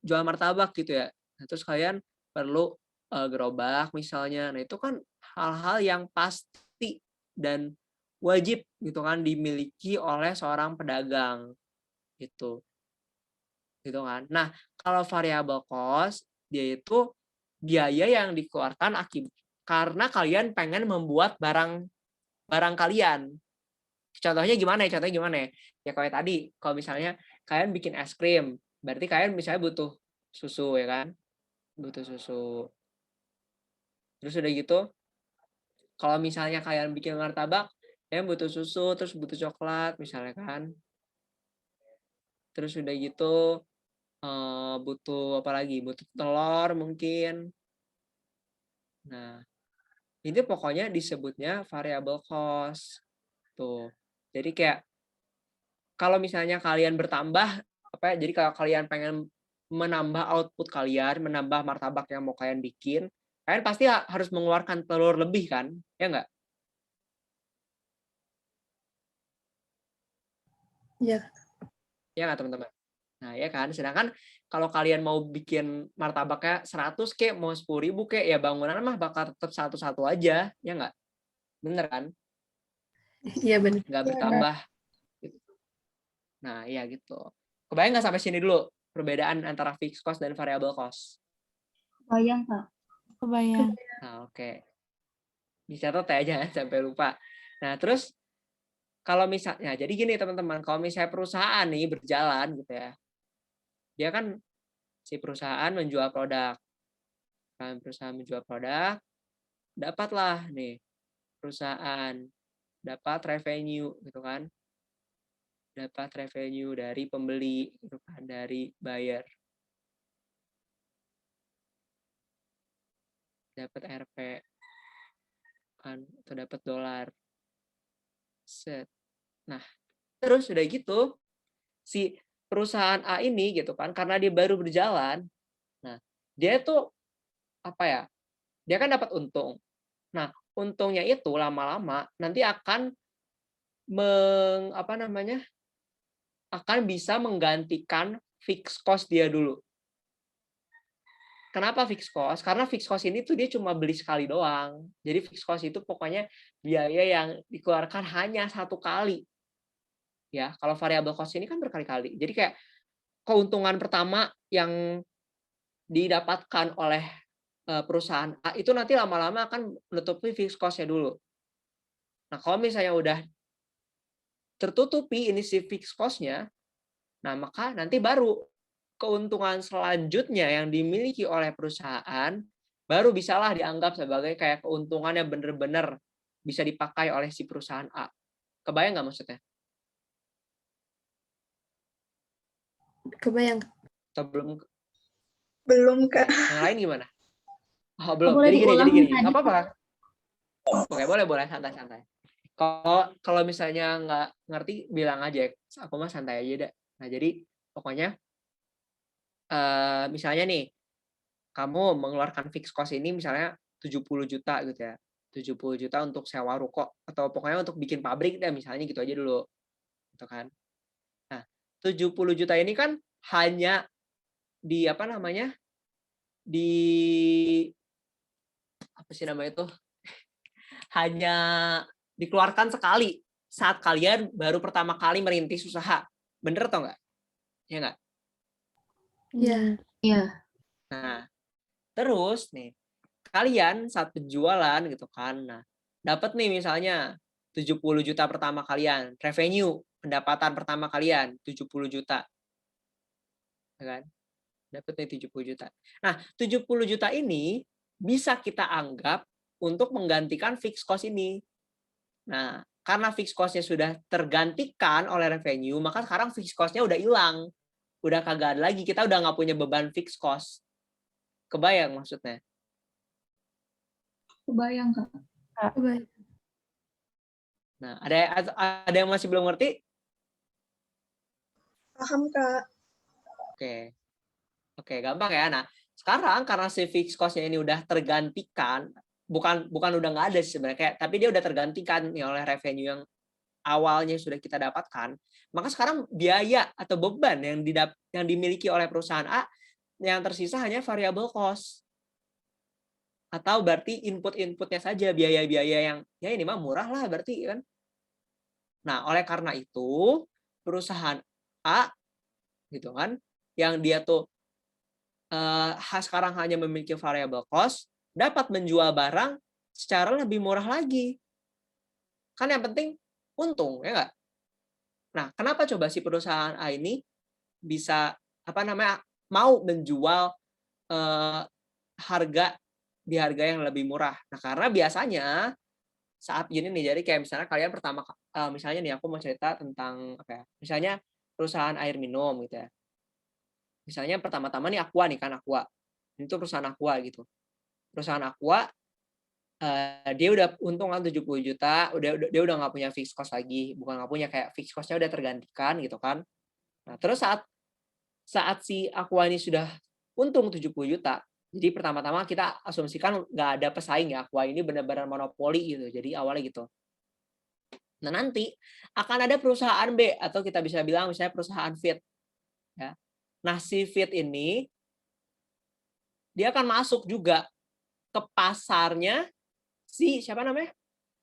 jual martabak gitu ya. Nah, terus kalian perlu gerobak misalnya. Nah, itu kan hal-hal yang pasti dan wajib gitu kan dimiliki oleh seorang pedagang gitu. Gitu kan. Nah, kalau variable cost dia itu biaya yang dikeluarkan karena kalian pengen membuat barang kalian. Contohnya gimana ya? Contohnya gimana ya? Ya kayak tadi, kalau misalnya kalian bikin es krim, berarti kalian misalnya butuh susu ya kan? Butuh susu. Terus udah gitu, kalau misalnya kalian bikin martabak, kalian butuh susu, terus butuh coklat misalnya kan. Terus udah gitu butuh apa lagi? Butuh telur mungkin. Nah, ini pokoknya disebutnya variable cost. Tuh. Jadi kayak kalau misalnya kalian bertambah jadi kalau kalian pengen menambah output kalian, menambah martabak yang mau kalian bikin, kalian pasti harus mengeluarkan telur lebih kan? Ya enggak? Ya, Ya enggak, teman-teman? Nah, ya kan? Sedangkan kalau kalian mau bikin martabaknya 100 kek, mau 10.000 kek, ya bangunan mah bakal tetap satu-satu aja, ya enggak? Bener kan? iya benar. Nggak bertambah. Nah, iya gitu. Kebayang nggak sampai sini dulu perbedaan antara fixed cost dan variable cost? Bayang, Kak. Kebayang. Nah, oke. Dicatat ya, jangan sampai lupa. Nah, terus kalau misalnya, jadi gini teman-teman, kalau misalnya perusahaan nih berjalan gitu ya, dia kan si perusahaan menjual produk. Kan perusahaan menjual produk, dapatlah nih perusahaan dapat revenue gitu kan. Dapat revenue dari pembeli gitu kan, dari buyer. Dapat RP kan atau dapat dolar. Set. Nah, terus udah gitu si perusahaan A ini gitu kan karena dia baru berjalan. Nah, dia tuh apa ya? Dia kan dapat untung. Nah, untungnya itu lama-lama nanti akan akan bisa menggantikan fixed cost dia dulu. Kenapa fixed cost? Karena fixed cost ini tuh dia cuma beli sekali doang. Jadi fixed cost itu pokoknya biaya yang dikeluarkan hanya satu kali. Ya, kalau variable cost ini kan berkali-kali. Jadi kayak keuntungan pertama yang didapatkan oleh perusahaan A itu nanti lama-lama akan menutupi fixed cost-nya dulu. Nah, kalau misalnya udah tertutupi ini si fixed cost-nya, nah maka nanti baru keuntungan selanjutnya yang dimiliki oleh perusahaan baru bisalah dianggap sebagai kayak keuntungan yang benar-benar bisa dipakai oleh si perusahaan A. Kebayang nggak maksudnya? Kebayang. Atau belum? Belum, Kak. Yang lain gimana? Oh, belum. Boleh Jadi gini. diulangi tadi, Nggak apa-apa. Oke, boleh santai-santai. Kalau misalnya nggak ngerti bilang aja. Aku mah santai aja deh. Nah, jadi pokoknya misalnya nih kamu mengeluarkan fixed cost ini misalnya 70 juta gitu ya. 70 juta untuk sewa ruko atau pokoknya untuk bikin pabrik deh misalnya gitu aja dulu. Gitu kan. Nah, 70 juta ini kan hanya di apa namanya? Di apa sih namanya itu? Hanya dikeluarkan sekali saat kalian baru pertama kali merintis usaha. Bener atau enggak? Ya enggak? Ya, Iya. Nah, terus nih, kalian saat penjualan gitu kan, nah, dapat nih misalnya 70 juta pertama kalian, revenue, pendapatan pertama kalian 70 juta, ya kan? Dapat nih 70 juta. Nah, 70 juta ini bisa kita anggap untuk menggantikan fixed cost ini. Nah, karena fixed cost-nya sudah tergantikan oleh revenue, maka sekarang fixed cost-nya udah hilang. Udah kagak ada lagi, kita udah nggak punya beban fixed cost. Kebayang maksudnya? Kebayang, Kak. kebayang. Nah, ada yang masih belum ngerti? Paham, Kak. Oke. Oke, gampang ya. Nah, sekarang karena si fixed cost-nya ini udah tergantikan, bukan udah nggak ada sih sebenarnya, tapi dia udah tergantikan nih oleh revenue yang awalnya sudah kita dapatkan, maka sekarang biaya atau beban yang dimiliki oleh perusahaan A yang tersisa hanya variable cost. Atau berarti input-inputnya saja, biaya-biaya yang ya ini mah murah lah berarti kan. Nah, oleh karena itu perusahaan A gitu kan, yang dia tuh sekarang hanya memiliki variable cost, dapat menjual barang secara lebih murah lagi. Kan yang penting untung, ya nggak? Nah, kenapa coba si perusahaan A ini bisa mau menjual harga di harga yang lebih murah? Nah, karena biasanya saat gini nih, jadi kayak misalnya kalian misalnya nih aku mau cerita tentang apa ya? Misalnya perusahaan air minum gitu ya. Misalnya pertama-tama nih Aqua nih kan, Aqua. Itu perusahaan Aqua gitu. Perusahaan Aqua dia udah untung kan 70 juta, dia udah nggak punya fixed cost lagi, bukan nggak punya, kayak fixed cost-nya udah tergantikan gitu kan. Nah, terus saat si Aqua ini sudah untung 70 juta, jadi pertama-tama kita asumsikan nggak ada pesaing ya, Aqua ini benar-benar monopoli gitu, jadi awalnya gitu. Nah, nanti akan ada perusahaan B, atau kita bisa bilang misalnya perusahaan feed. Ya. Nah, si feed ini dia akan masuk juga ke pasarnya siapa namanya?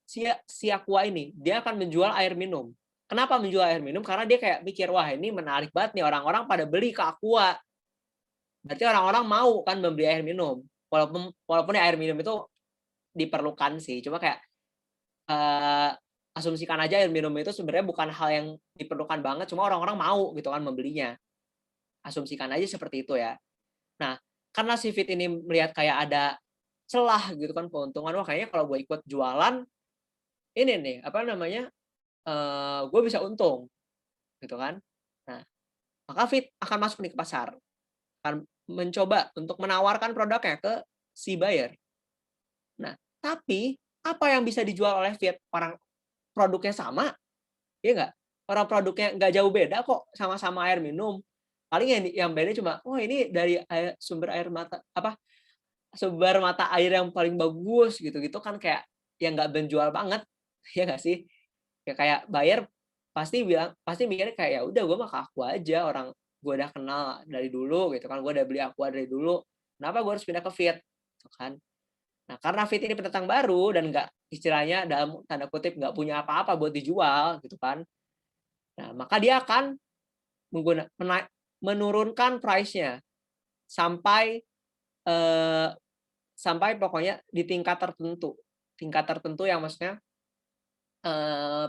Si Aqua ini. Dia akan menjual air minum. Kenapa menjual air minum? Karena dia kayak mikir, wah ini menarik banget nih, orang-orang pada beli ke Aqua. Berarti orang-orang mau kan membeli air minum. Walaupun air minum itu diperlukan sih. Cuma kayak asumsikan aja air minum itu sebenarnya bukan hal yang diperlukan banget, cuma orang-orang mau gitu kan membelinya. Asumsikan aja seperti itu ya. Nah, karena si Fit ini melihat kayak ada celah gitu kan keuntungan, wah kayaknya kalau gue ikut jualan ini nih gue bisa untung gitu kan. Nah, maka Fit akan masuk nih ke pasar, akan mencoba untuk menawarkan produknya ke si buyer. Nah, tapi apa yang bisa dijual oleh Fit? Orang produknya sama, ya nggak? Orang produknya nggak jauh beda kok, sama-sama air minum. Paling yang beda cuma, oh ini dari sumber mata air yang paling bagus gitu kan, kayak yang nggak menjual banget, ya nggak sih? Ya kayak buyer pasti mikirnya kayak ya udah gue mah ke Aqua aja, orang gue udah kenal dari dulu gitu kan, gue udah beli Aqua dari dulu, kenapa gue harus pindah ke Fit, gitu kan? Nah, karena Fit ini pendatang baru dan nggak, istilahnya dalam tanda kutip nggak punya apa-apa buat dijual gitu kan. Nah, maka dia akan menurunkan price-nya sampai pokoknya di tingkat tertentu yang maksudnya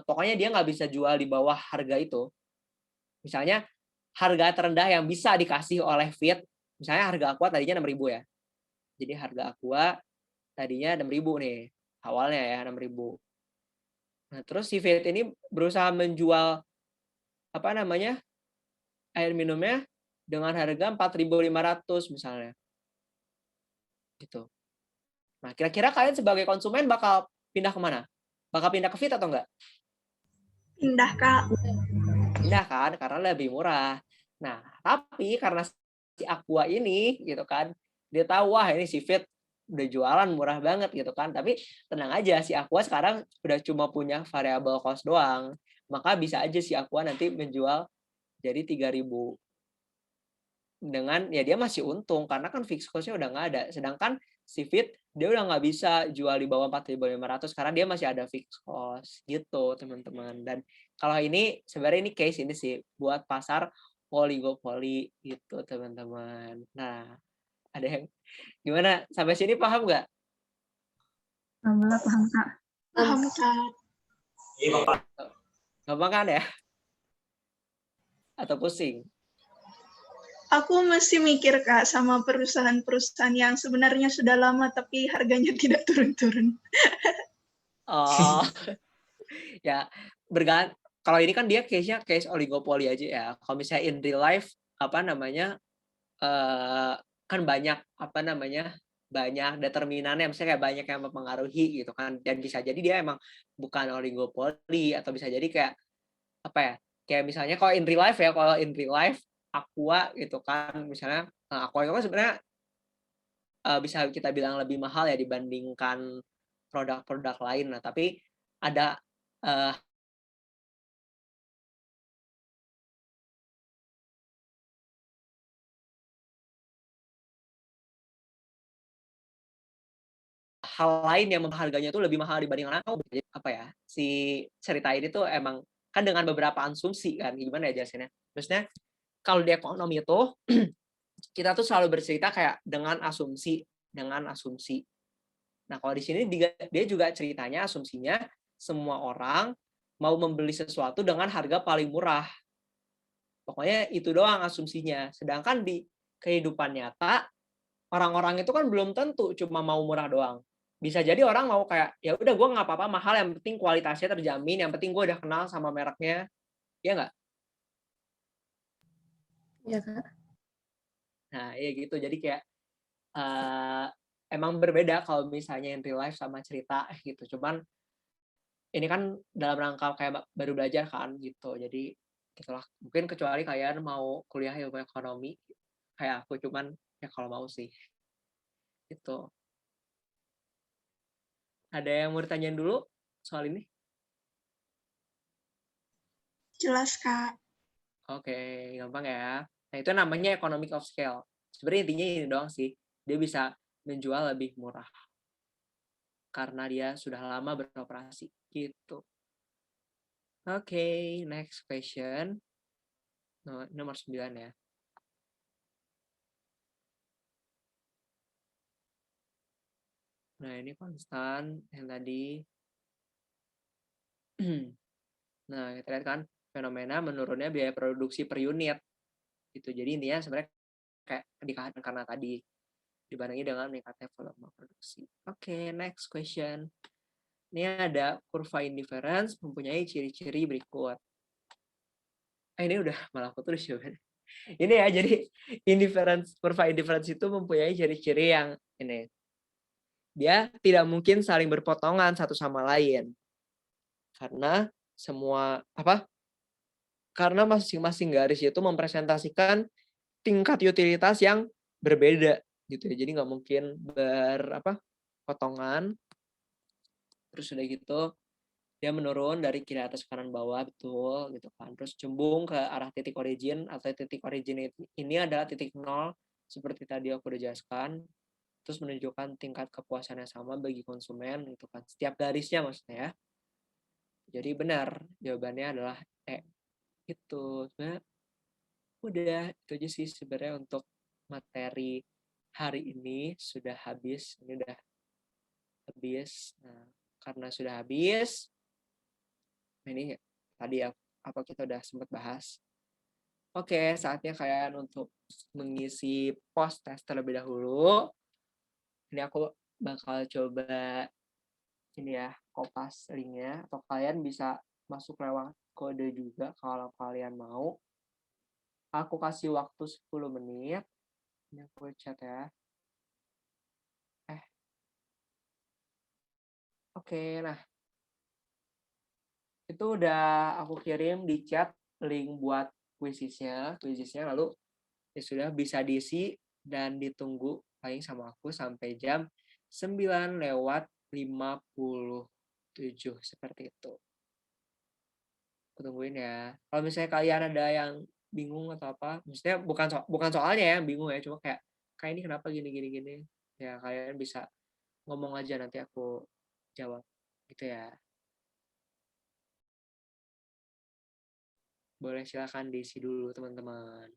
pokoknya dia nggak bisa jual di bawah harga itu. Misalnya harga terendah yang bisa dikasih oleh Fit, misalnya harga Aqua tadinya 6.000 ya. Jadi harga Aqua tadinya 6.000 nih, awalnya ya 6.000. Nah, terus si Fit ini berusaha menjual air minumnya dengan harga 4.500 misalnya. Gitu. Nah, kira-kira kalian sebagai konsumen bakal pindah kemana? Bakal pindah ke Fit atau enggak? Pindah, Kak. Pindah kan, karena lebih murah. Nah, tapi karena si Aqua ini gitu kan, dia tahu wah ini si Fit udah jualan murah banget gitu kan. Tapi tenang aja, si Aqua sekarang udah cuma punya variable cost doang. Maka bisa aja si Aqua nanti menjual jadi 3.000. dengan ya dia masih untung karena kan fixed cost-nya udah nggak ada. Sedangkan si Fit dia udah nggak bisa jual di bawah 4.500 karena dia masih ada fixed cost gitu teman-teman. Dan kalau ini sebenarnya ini case ini sih buat pasar oligopoli gitu teman-teman. Nah, ada yang gimana? Sampai sini paham nggak? Alhamdulillah paham Kak. Paham, Kak. Gampang kan ya? Atau pusing? Aku masih mikir, Kak, sama perusahaan-perusahaan yang sebenarnya sudah lama tapi harganya tidak turun-turun. Oh, ya kalau ini kan dia case-nya case oligopoli aja ya. Kalau misalnya in real life apa namanya kan banyak banyak determinannya, misalnya kayak banyak yang mempengaruhi gitu kan, dan bisa jadi dia emang bukan oligopoli atau bisa jadi kayak apa ya, kayak misalnya kalau in real life Aqua gitu kan misalnya, Aqua itu kan sebenarnya bisa kita bilang lebih mahal ya dibandingkan produk-produk lain. Nah tapi ada hal lain yang harganya tuh lebih mahal dibanding apa ya, si cerita ini tuh emang kan dengan beberapa asumsi kan, gimana ya jelasinnya? Maksudnya kalau di ekonomi itu kita tuh selalu bercerita kayak dengan asumsi. Nah kalau di sini dia juga ceritanya asumsinya semua orang mau membeli sesuatu dengan harga paling murah. Pokoknya itu doang asumsinya. Sedangkan di kehidupan nyata orang-orang itu kan belum tentu cuma mau murah doang. Bisa jadi orang mau kayak ya udah gue nggak apa-apa mahal, yang penting kualitasnya terjamin, yang penting gue udah kenal sama mereknya, ya nggak? Ya, Kak. Nah ya gitu, jadi kayak emang berbeda kalau misalnya in real life sama cerita gitu. Cuman ini kan dalam rangka kayak baru belajar kan gitu, jadi gitulah. Mungkin kecuali kalian mau kuliah ilmu ekonomi kayak aku, cuman ya kalau mau sih itu. Ada yang mau ditanyain dulu soal ini? Jelas, Kak. Oke, gampang ya. Nah, itu namanya economic of scale. Sebenarnya intinya ini doang sih. Dia bisa menjual lebih murah karena dia sudah lama beroperasi. Gitu. Oke, next question. Nomor 9 ya. Nah, ini konstan yang tadi. Nah, kita lihat kan fenomena menurunnya biaya produksi per unit. Gitu. Jadi intinya sebenarnya kayak dikatakan karena tadi dibandingin dengan meningkatnya volume produksi. Oke, next question. Ini ada kurva indifference mempunyai ciri-ciri berikut. Ini udah malah aku tulis juga. Ini ya, jadi kurva indifference itu mempunyai ciri-ciri yang ini. Dia tidak mungkin saling berpotongan satu sama lain. Karena karena masing-masing garis itu mempresentasikan tingkat utilitas yang berbeda gitu ya. Jadi nggak mungkin potongan. Terus udah gitu dia menurun dari kiri atas kanan bawah, betul gitu kan. Terus cembung ke arah titik origin, atau titik origin ini adalah titik nol seperti tadi aku udah jelaskan. Terus menunjukkan tingkat kepuasan yang sama bagi konsumen gitu kan. Setiap garisnya maksudnya ya. Jadi benar jawabannya adalah itu. Sebenarnya udah itu aja sih sebenarnya untuk materi hari ini sudah habis. Ini udah habis. Nah, karena sudah habis, ini tadi apa kita udah sempat bahas. Oke, saatnya kalian untuk mengisi post test terlebih dahulu. Ini aku bakal coba ini ya, kopas linknya, atau kalian bisa masuk lewat kode juga kalau kalian mau. Aku kasih waktu 10 menit. Ini aku chat ya. Oke, nah itu udah aku kirim di chat link buat quizisnya, lalu ya sudah bisa diisi dan ditunggu paling sama aku sampai jam 9:57 seperti itu. Aku tungguin ya. Kalau misalnya kalian ada yang bingung atau apa. Maksudnya bukan soalnya yang bingung ya, cuma kayak ini kenapa gini gini gini. Ya kalian bisa ngomong aja, nanti aku jawab gitu ya. Boleh silakan diisi dulu teman-teman.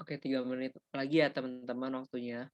Oke, 3 menit lagi ya teman-teman waktunya.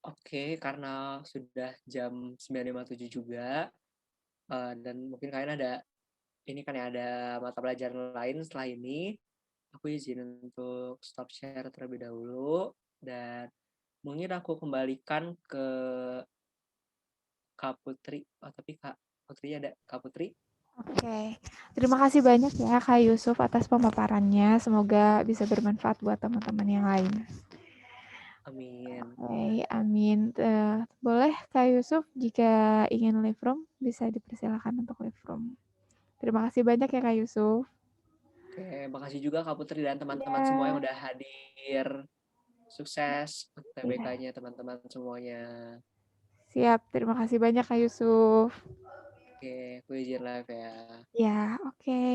Oke, karena sudah jam 9.57 juga, dan mungkin kalian ini kan ya, ada mata pelajaran lain setelah ini, aku izin untuk stop share terlebih dahulu, dan mungkin aku kembalikan ke Kak Putri. Oh, tapi Kak Putri ada. Kak Putri? Oke, terima kasih banyak ya Kak Yusuf atas pemaparannya. Semoga bisa bermanfaat buat teman-teman yang lain. Amin. Oke, amin. Boleh Kak Yusuf jika ingin live room bisa dipersilakan untuk live room. Terima kasih banyak ya Kak Yusuf. Oke, makasih juga Kak Putri dan teman-teman Ya, semua yang udah hadir. Sukses ya. UTBK-nya teman-teman semuanya. Siap, terima kasih banyak Kak Yusuf. Oke, aku izin live ya. Ya, oke.